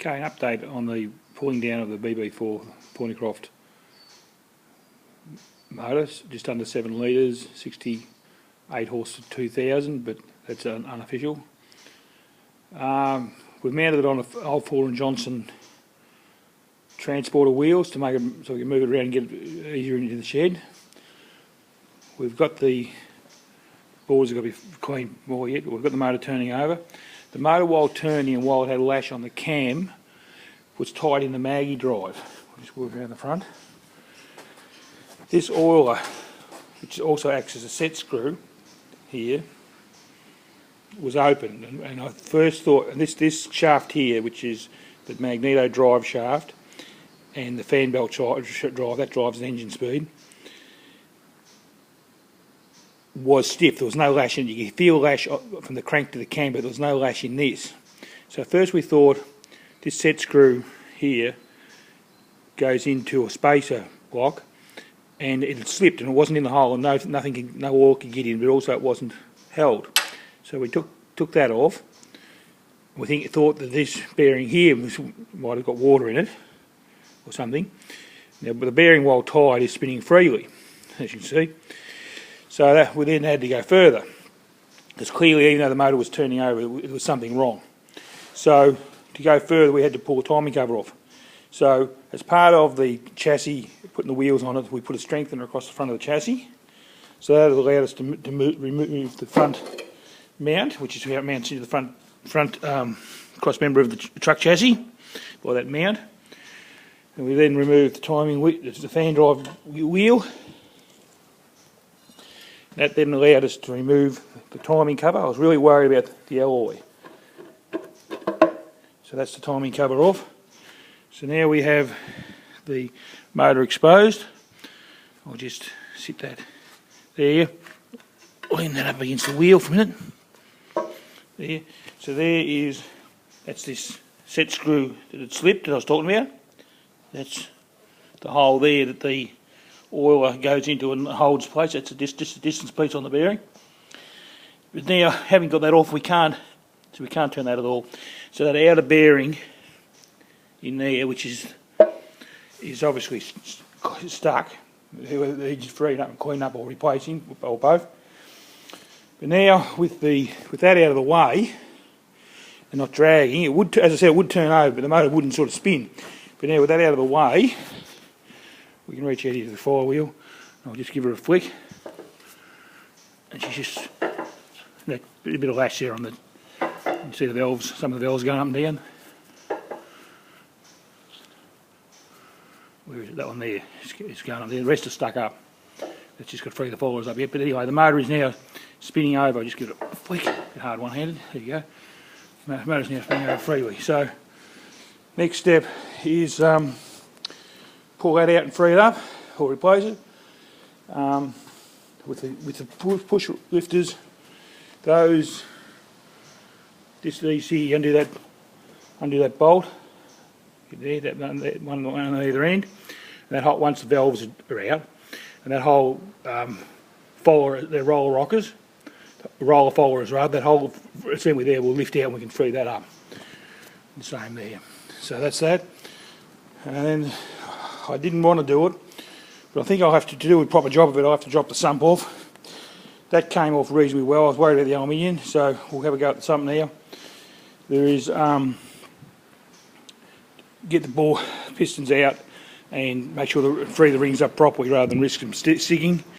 Okay, an update on the pulling down of the bb4 Pornicroft motor, just under 7 litres, 68 horse to 2000, but that's unofficial. We've mounted it on an old Fuller & Johnson transporter wheels to make it so we can move it around and get it easier into the shed. We've got the boards have got to be cleaned more yet, but we've got the motor turning over. The motor, while turning and while it had a lash on the cam, was tied in the Maggie drive. We'll just work around the front. This oiler, which also acts as a set screw here, was open, and I first thought, and this shaft here, which is the magneto drive shaft, and the fan belt drive, that drives the engine speed, was stiff. There was no lash in it. You could feel lash from the crank to the cam, but there was no lash in this. So first we thought this set screw here goes into a spacer block, and it had slipped and it wasn't in the hole, and no oil could get in, but also it wasn't held. So we took that off. We thought that this bearing here might have got water in it or something. Now, but the bearing, while tied, is spinning freely, as you can see. So that we then had to go further, because clearly, even though the motor was turning over, it was something wrong. So to go further, we had to pull the timing cover off. So as part of the chassis, putting the wheels on it, we put a strengthener across the front of the chassis. So that allowed us to remove the front mount, which is how it mounts into the front cross member of the truck chassis by that mount. And we then removed the fan drive wheel. That then allowed us to remove the timing cover. I was really worried about the alloy. So that's the timing cover off. So now we have the motor exposed. I'll just sit that there, lean that up against the wheel for a minute. There. So that's this set screw that had slipped that I was talking about. That's the hole there that the oiler goes into and holds place. That's just a distance piece on the bearing. But now, having got that off, we can't turn that at all. So that outer bearing in there, which is obviously stuck, needs freeing up and cleaning up or replacing, or both. But now, with that out of the way and not dragging, it would, as I said, it would turn over, but the motor wouldn't sort of spin. But now with that out of the way, we can reach out here to the firewheel. I'll just give her a flick, and she's just a bit of lash there on the. You can see the valves, some of the valves going up and down. Where is it? That one there. It's going up there. The rest is stuck up. It's just got to free the followers up yet. But anyway, the motor is now spinning over. I'll just give it a flick. A bit hard one-handed. There you go. The motor's now spinning over freely. So next step is pull that out and free it up, or replace it. With the push lifters, these here, undo that bolt. There, that one on either end. And that whole, once the valves are out, and that whole they're roller followers rather. That whole assembly there will lift out, and we can free that up. The same there. So that's that. And then I didn't want to do it, but I think I'll have to do a proper job of it. I'll have to drop the sump off. That came off reasonably well. I was worried about the aluminium, so we'll have a go at the sump now. There is get the bore pistons out and make sure to free the rings up properly rather than risk them sticking.